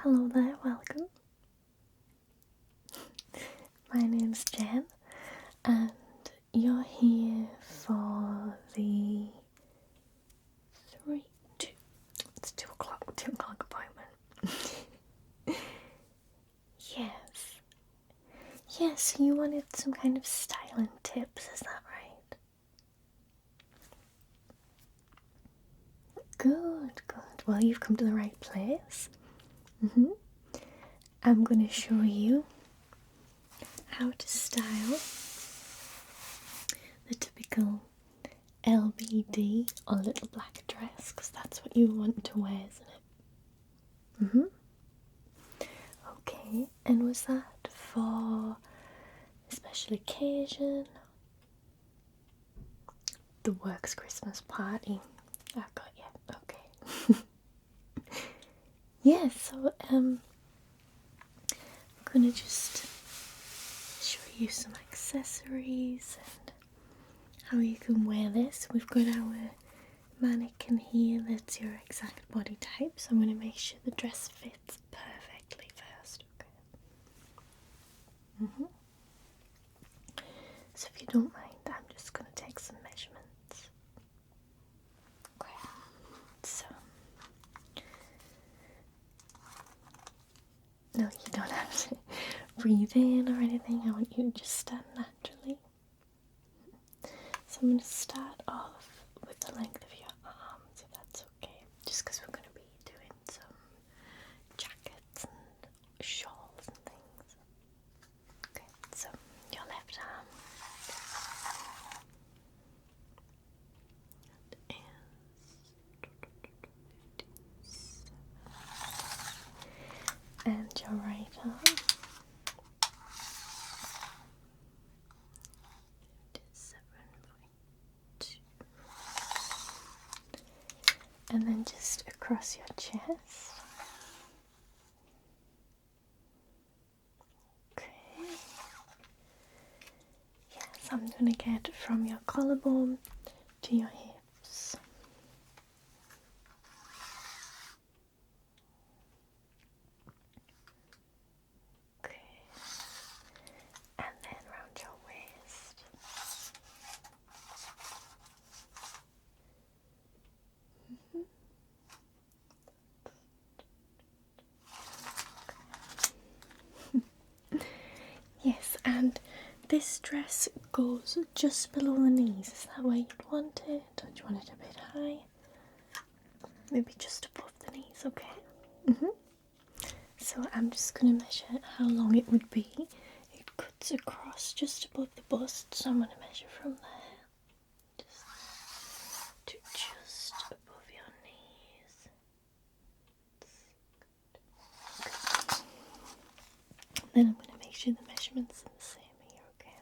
Hello there, welcome. My name's Jen, and you're here for the it's 2 o'clock appointment. Yes, you wanted some kind of styling tips, is that right? Good. Well, you've come to the right place. I'm going to show you how to style the typical LBD or little black dress, because that's what you want to wear, isn't it? Okay, and was that for a special occasion? The works Christmas party. I've got you. Okay. So I'm gonna just show you some accessories and how you can wear this. We've got our mannequin here that's your exact body type, so I'm gonna make sure the dress fits perfectly first, okay? So if you don't mind, I'm just gonna take some measurements. Okay, so no, you don't have to breathe in or anything. I want you to just stand naturally. So I'm going to start off with the length of your arms, if that's okay. Just because we're going to be doing some jackets and shawls and things. Okay, so your left arm and your right arm. And then just across your chest. Okay. Yes, I'm going to get from your collarbone to your hips. Okay. And then round your waist. Yes, and this dress goes just below the knees. Is that where you'd want it? Or do you want it a bit high? Maybe just above the knees, okay? So I'm just going to measure how long it would be. It cuts across just above the bust, so I'm going to measure from there. Just above your knees. Then I'm going to make sure the measurements are the same here, okay?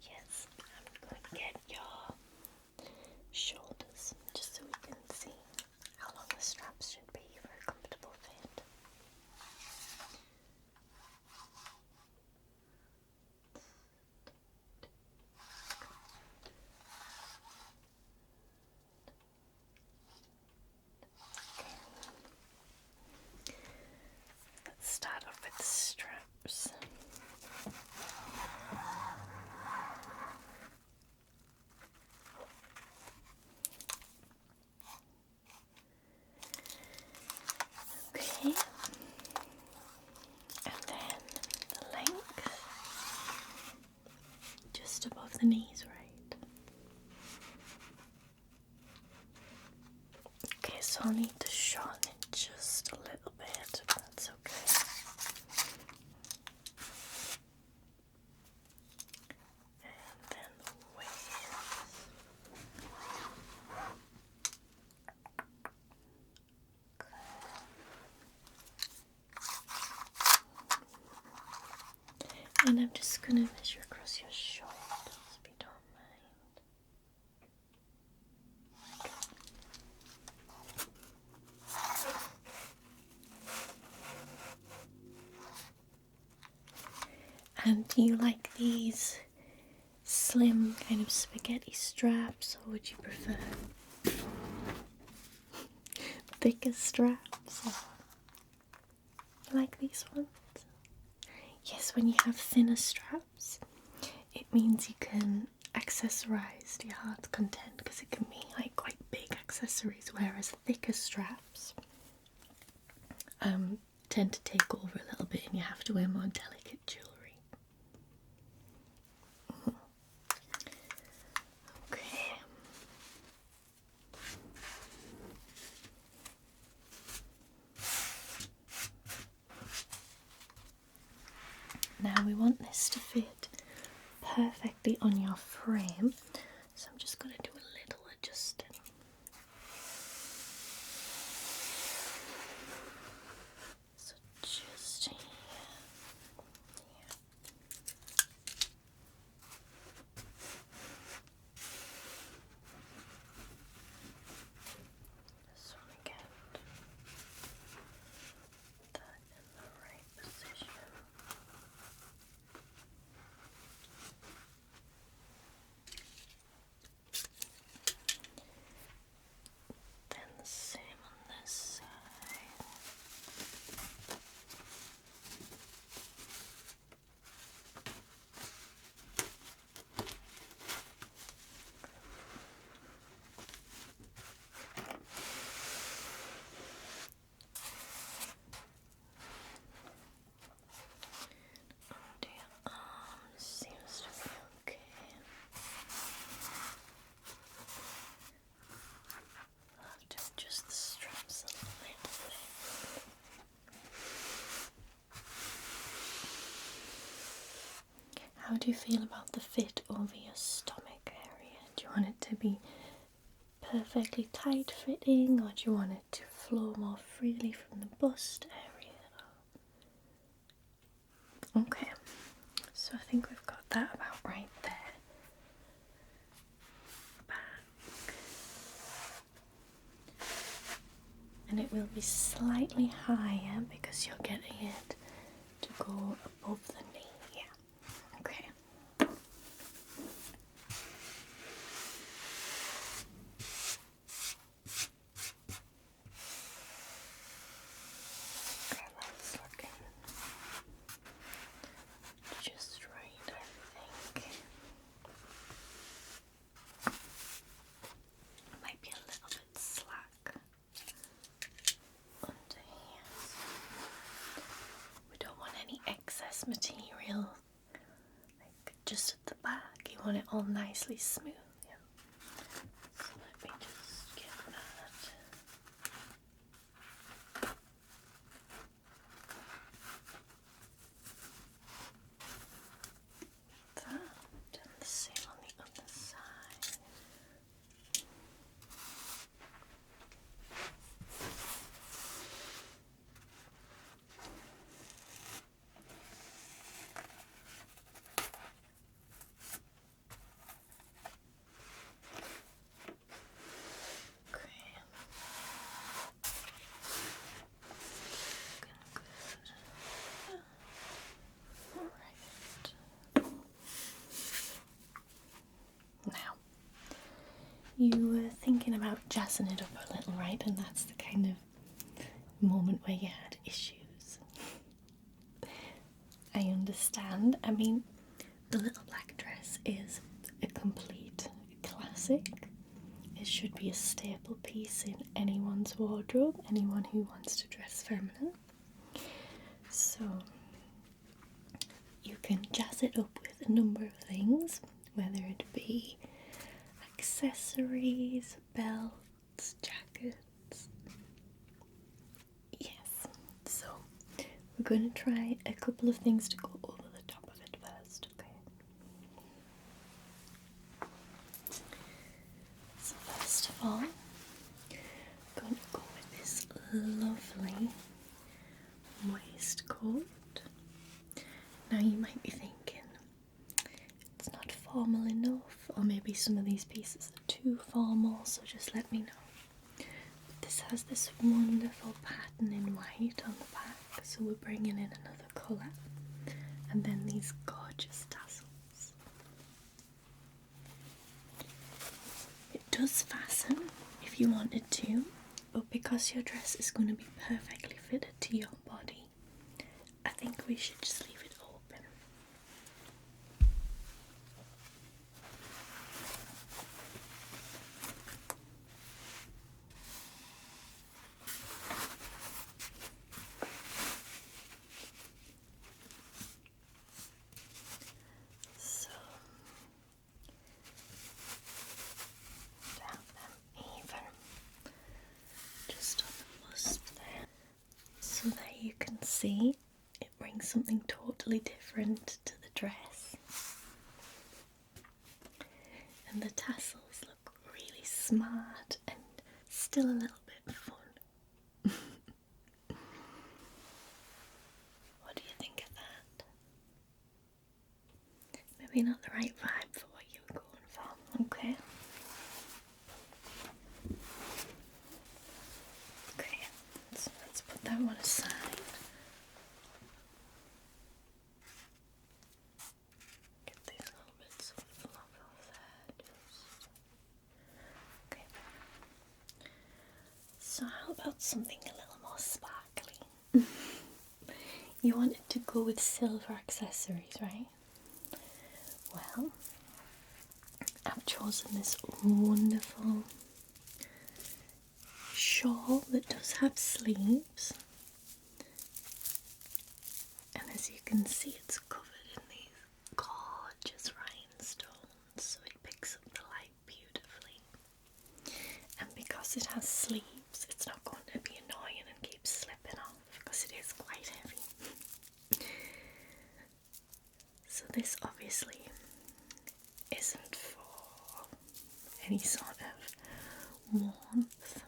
Yes, I'm going to get your shoulders just so we can see how long the straps should be for a comfortable fit. Let's start off with the straps. Okay, and then the length just above the knees, right? Okay, so I'll need to shorten it just a little bit, but that's okay. And then the waist. And I'm just going to measure across your shoulders, if you don't mind. And do you like these slim kind of spaghetti straps, or would you prefer thicker straps? like these ones? Yes, when you have thinner straps, it means you can accessorize your heart's content because it can be like quite big accessories, whereas thicker straps tend to take over a little bit and you have to wear more delicate jewellery. Okay. Now we want this to fit perfectly on your frame, so I'm just going to do a little adjusting. So just here. Just want to get that in the right position. Then the same on this side. And your arm seems to be okay. I'll have to adjust the straps a little bit. How do you feel about the fit over your stomach area? Do you want it to be perfectly tight fitting, or do you want it to flow more freely from the bust area? Okay, so I think we've got that about right there. Back. And it will be slightly higher because you're getting it to go above the knee. Yeah. Okay. Okay, that's looking just right, I think. Might be a little bit slack under here. We don't want any excess material, like just at the back. You want it all nicely smooth. Yeah. So let me just get that. That and the same on the other side. Okay. Alright. Now, you were thinking about jazzing it up a little, right? And that's the kind of moment where you had issues. I understand. I mean, the little black dress is a complete classic. It should be a staple piece in anyone's wardrobe, anyone who wants to dress feminine. So you can jazz it up with a number of things, whether it be accessories, belts, jackets. Yes, so we're going to try a couple of things to go over the top of it first, okay? So first of all, I'm going to go with this lovely waistcoat. Now you might be thinking it's not formal enough, or maybe some of these pieces are too formal, so just let me know. But this has this wonderful pattern in white on the back, so we're bringing in another colour, and then these gorgeous tassels. It does fasten if you wanted to, but because your dress is going to be perfectly fitted to your body, think we should just leave it open. So down them even, just on the bust there. So there you can see it brings something totally different to the dress. And the tassels look really smart and still a little bit fun. What do you think of that? Maybe not the right vibe for what you were going for. Okay. Okay, so let's put that one aside. Get these little bits of fluff off there. Okay. So how about something a little more sparkly? You wanted to go with silver accessories, right? Well, I've chosen this wonderful shawl that does have sleeves, and as you can see it's covered in these gorgeous rhinestones, so it picks up the light beautifully. And because it has sleeves, it's not going to be annoying and keep slipping off because it is quite heavy. So this obviously isn't for any sort of warmth.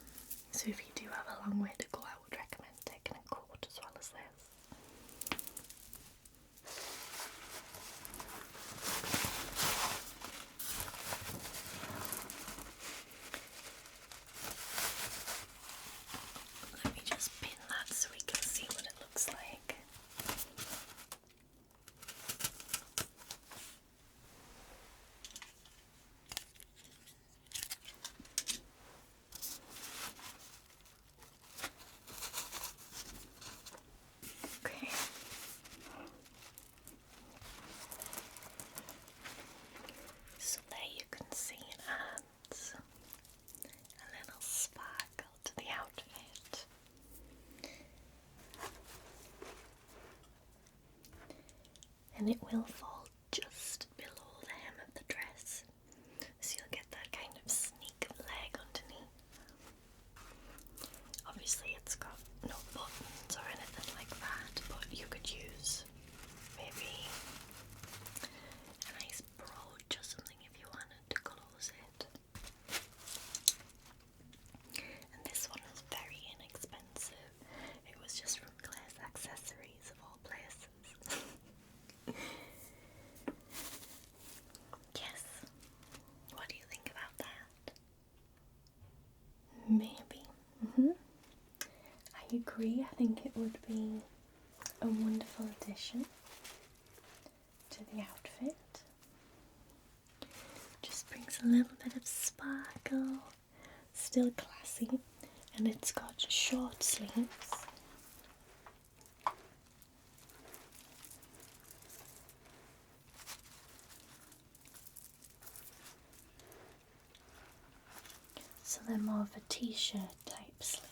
So if you do have a long way to go, I would recommend taking a coat as well as this. Let me just pin that so we can see what it looks like. Okay. So there you can see it adds a little sparkle to the outfit. And it will fall just below the hem of the dress, so you'll get that kind of sneak of leg underneath. Obviously it's got no buttons or anything like that, but you could use maybe a nice brooch or something if you wanted to close it. And this one was very inexpensive. It was just from Claire's Accessories of all places. Yes. What do you think about that? Maybe. I agree. I think it would be a wonderful addition to the outfit. Just brings a little bit of sparkle, still classy, and it's got short sleeves. So they're more of a t-shirt type sleeve.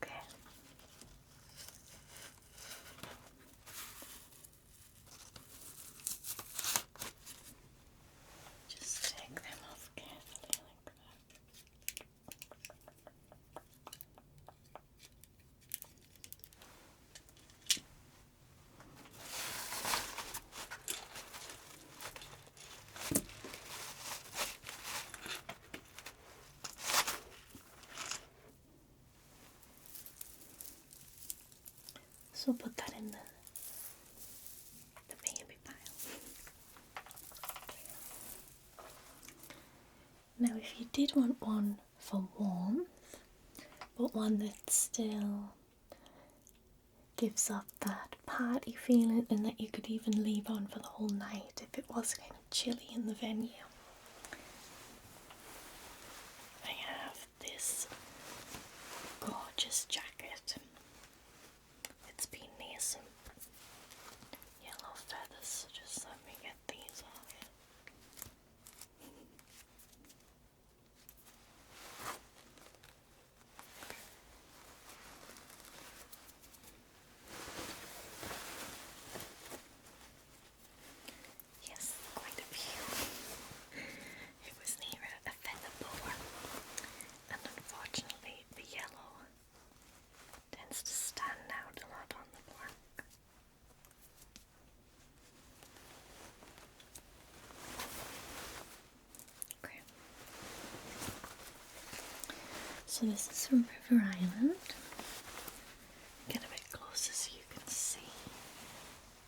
Okay. Just take them off carefully like that. So put that in the baby pile. Now if you did want one for warmth, but one that still gives off that party feeling and that you could even leave on for the whole night if it was kind of chilly in the venue, I have this gorgeous gorgeous jacket. It's been near some yellow feathers, so just let me get these off. Yes, quite a few. It was near a feather boa, and unfortunately the yellow tends to stand out a lot on the black. Okay. So this is from River Island. Get a bit closer so you can see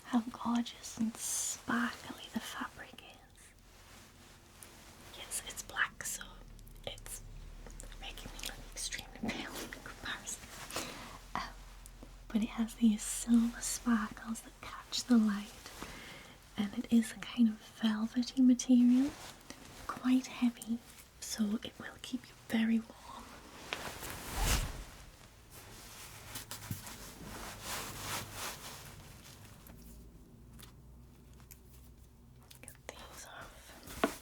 how gorgeous and sparkly the fabric is. Yes, it's black, so it's making me look extremely pale in comparison. But it has these silver sparkles that catch the light, and it is a kind of velvety material, quite heavy, so it will keep you very warm. Get these off.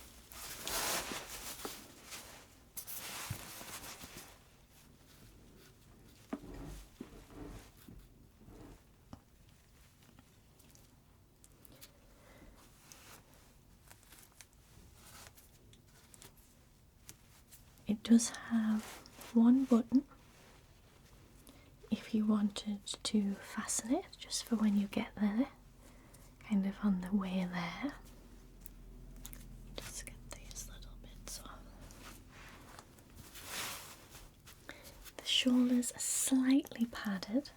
It does have one button if you wanted to fasten it, just for when you get there, kind of on the way there. Just get these little bits off. The shoulders are slightly padded,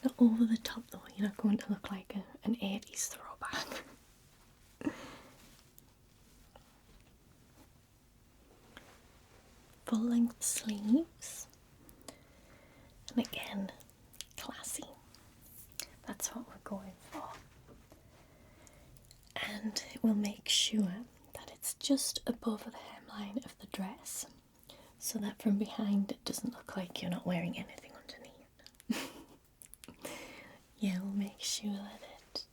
not over the top though, you're not going to look like an 80s throwback. Full length sleeves, and again, classy. That's what we're going for. And it will make sure that it's just above the hemline of the dress, so that from behind it doesn't look like you're not wearing anything underneath. Yeah, we'll make sure that it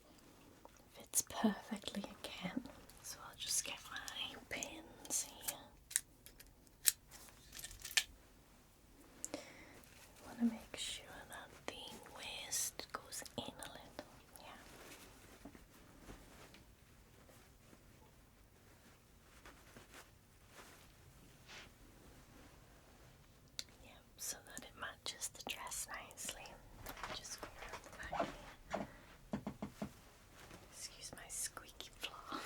fits perfectly again. So I'll just get my pins here. I want to make sure that the waist goes in a little. Yeah. Yeah, so that it matches the dress nicely. Just go around the back here. Excuse my squeaky floor.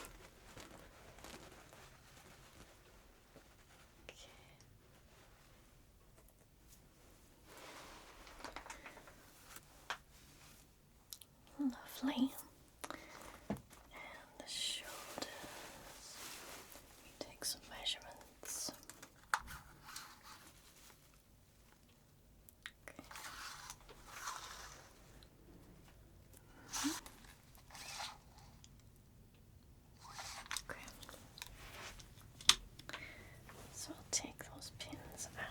Okay. Lovely. And the shoulders. We take some measurements. Okay. Okay. So I'll take those pins out.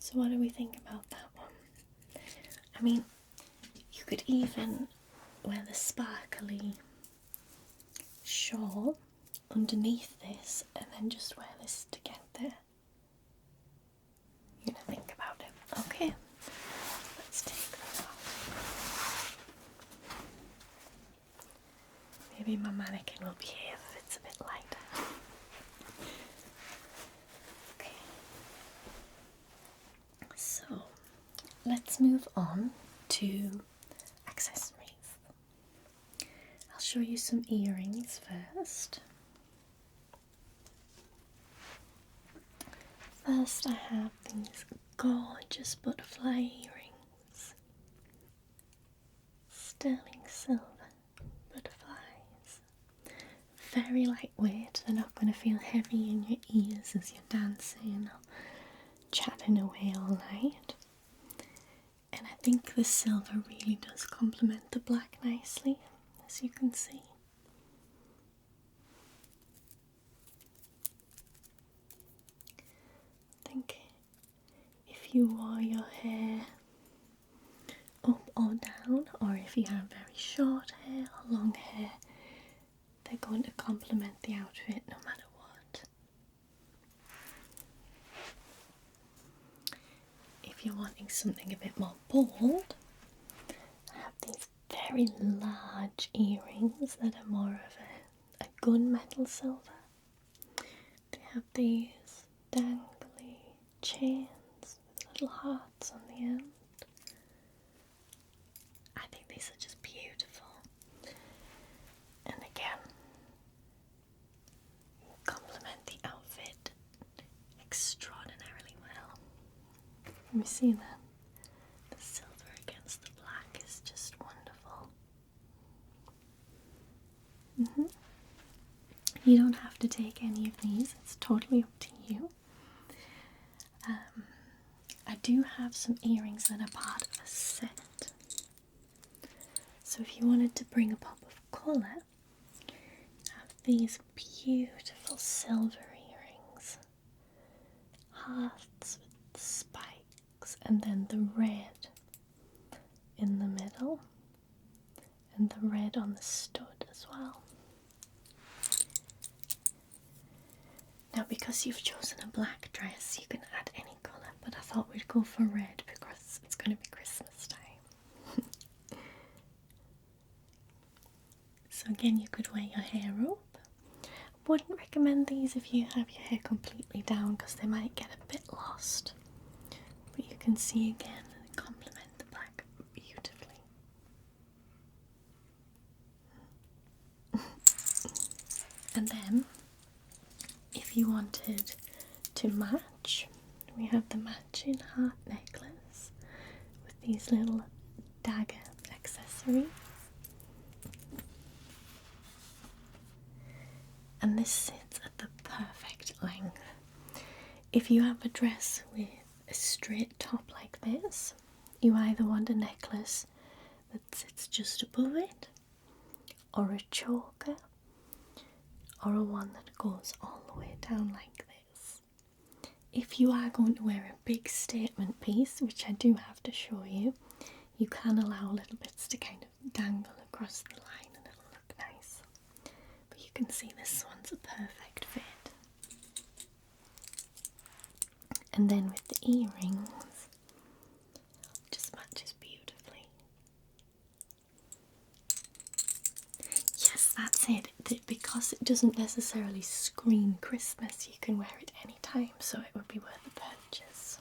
So what do we think about that one? I mean, you could even wear the sparkly shawl underneath this and then just wear this to get there. You're gonna think about it. Okay, let's take them off. Maybe my mannequin will behave if it's a bit lighter. Okay, so let's move on to accessories. I'll show you some earrings first. First, I have these gorgeous butterfly earrings. Sterling silver butterflies. Very lightweight, they're not going to feel heavy in your ears as you're dancing or chatting away all night. And I think the silver really does complement the black nicely, as you can see. I think if you wore your hair up or down, or if you have very short hair or long hair, they're going to complement the outfit no matter what. If you're wanting something a bit more bold, I have these very large earrings that are more of a gunmetal silver. They have these dangly chains with little hearts on the end. I think these are just beautiful. And again, complement the outfit extraordinarily well. Let me see that. The silver against the black is just wonderful. You don't have to take any of these, it's totally up to you. I do have some earrings that are part of a set. So if you wanted to bring a pop of colour, I have these beautiful silver earrings. Hearts with spikes, and then the red in the middle, and the red on the stud as well. Now, because you've chosen a black dress, you can add any colour, but I thought we'd go for red because it's going to be Christmas time. So again, you could wear your hair up. Wouldn't recommend these if you have your hair completely down because they might get a bit lost. But you can see again, they complement the black beautifully. And then, if you wanted to match, we have the matching heart necklace with these little dagger accessories. And this sits at the perfect length. If you have a dress with a straight top like this, you either want a necklace that sits just above it, or a choker, or a one that goes all the way down like this. If you are going to wear a big statement piece, which I do have to show you, you can allow little bits to kind of dangle across the line and it'll look nice. But you can see this one's a perfect fit. And then with the earrings, it just matches beautifully. Yes, that's it. Because it doesn't necessarily scream Christmas, you can wear it any time, so it would be worth a purchase.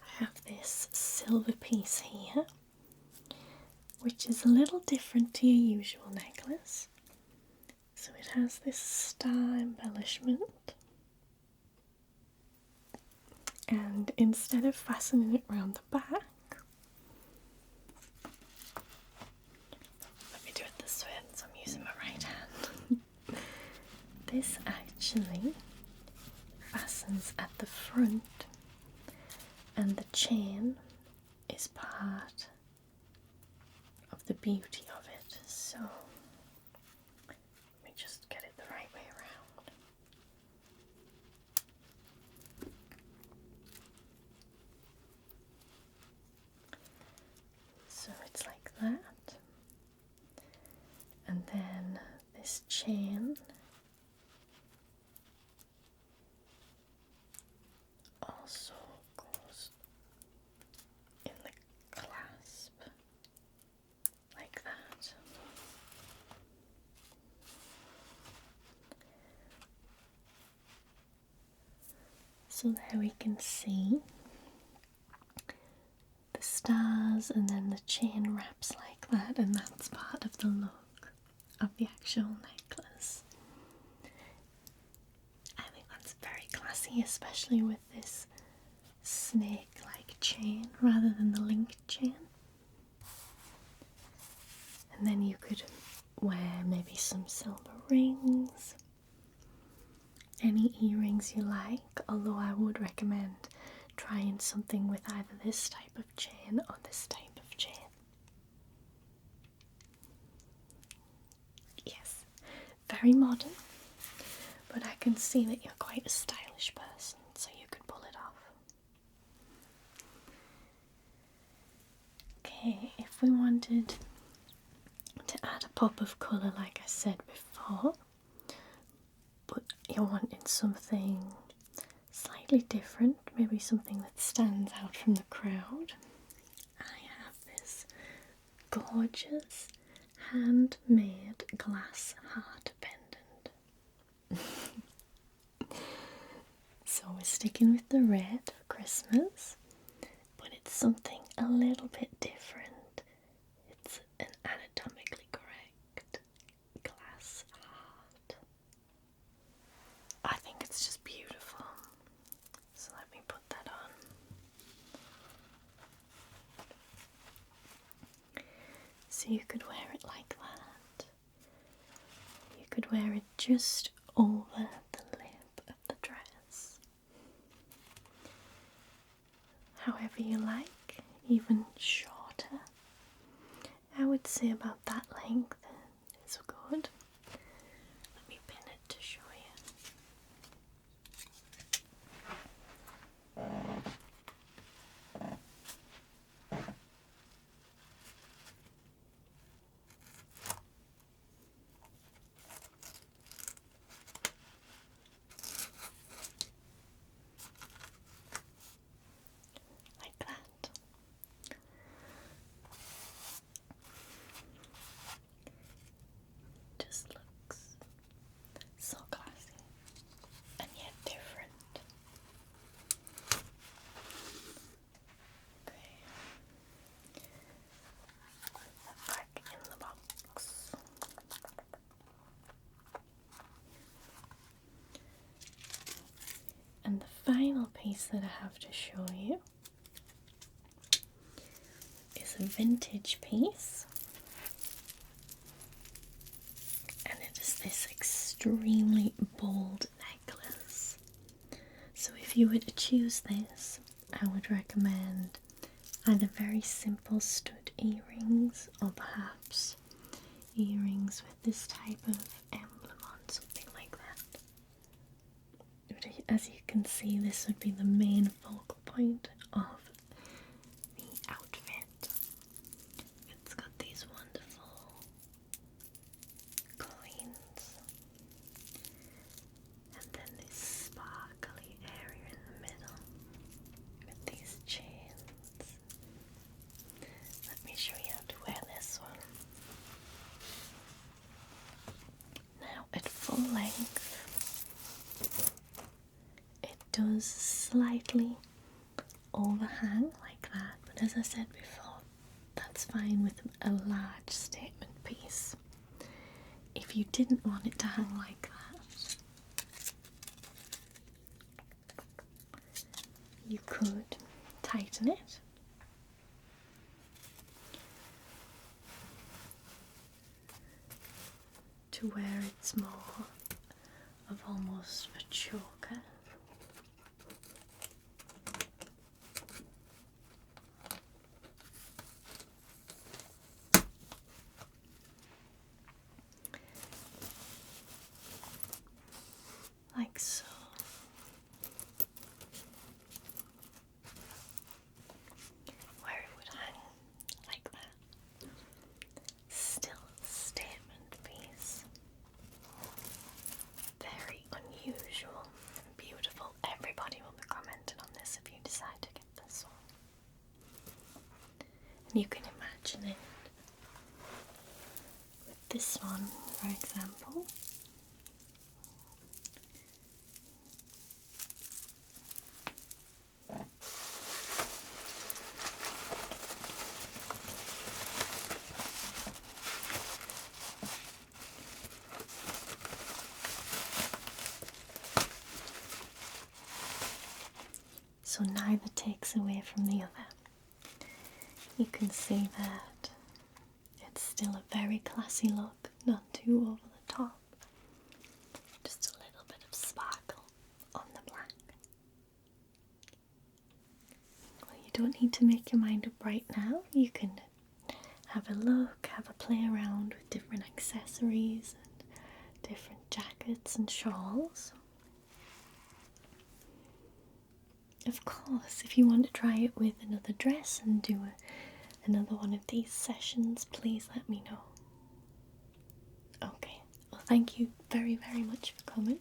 I have this silver piece here, which is a little different to your usual necklace. So it has this star embellishment, and instead of fastening it around the back, let me do it this way so I'm using my right hand. This actually fastens at the front, and the chain is part of the beauty of it. So let me just get it the right way around. So it's like that, and then this chain also goes in the clasp like that. So there we can see the stars, and then the chain wraps like that, and that's part of the look of the actual necklace. I think that's very classy, especially with this snake-like chain rather than the linked chain. And then you could wear maybe some silver rings, any earrings you like, although I would recommend trying something with either this type of chain or this type of chain. Yes, very modern, but I can see that you're quite a stylish person, so you could pull it off. Okay, if we wanted to add a pop of colour, like I said before, but you're wanting something slightly different, maybe something that stands out from the crowd, I have this gorgeous handmade glass heart pendant. So we're sticking with the red for Christmas, but it's something a little bit different. It's an anatomically correct glass heart. I think it's just beautiful. So let me put that on. So you could wear it like that. You could wear it just over the lip of the dress. However you like, even shorter. I would say about that length is good. Let me pin it to show you. Like that. Just looks so classy and yet different. Okay. Put that back in the box. And the final piece that I have to show you is a vintage piece, and it is this extremely bold necklace. So if you were to choose this, I would recommend either very simple stud earrings or perhaps earrings with this type of emblem on, something like that. But as you can see, this would be the main focal point of the outfit. It's got these wonderful coins and then this sparkly area in the middle with these chains. Let me show you how to wear this one. Now at full length it does slightly overhang like that, but as I said before, that's fine with a large statement piece. If you didn't want it to hang like that, you could tighten it to where it's more of almost a choker. Like so. Where it would hang like that. Still a statement piece. Very unusual and beautiful. Everybody will be commenting on this if you decide to get this one. And you can imagine it with this one, for example. So neither takes away from the other. You can see that it's still a very classy look, not too over the top. Just a little bit of sparkle don't need to make your mind up right now. You can have a look, have a play around with different accessories and different jackets and shawls. Of course, if you want to try it with another dress and do another one of these sessions, please let me know. Okay, well, thank you very, very much for coming.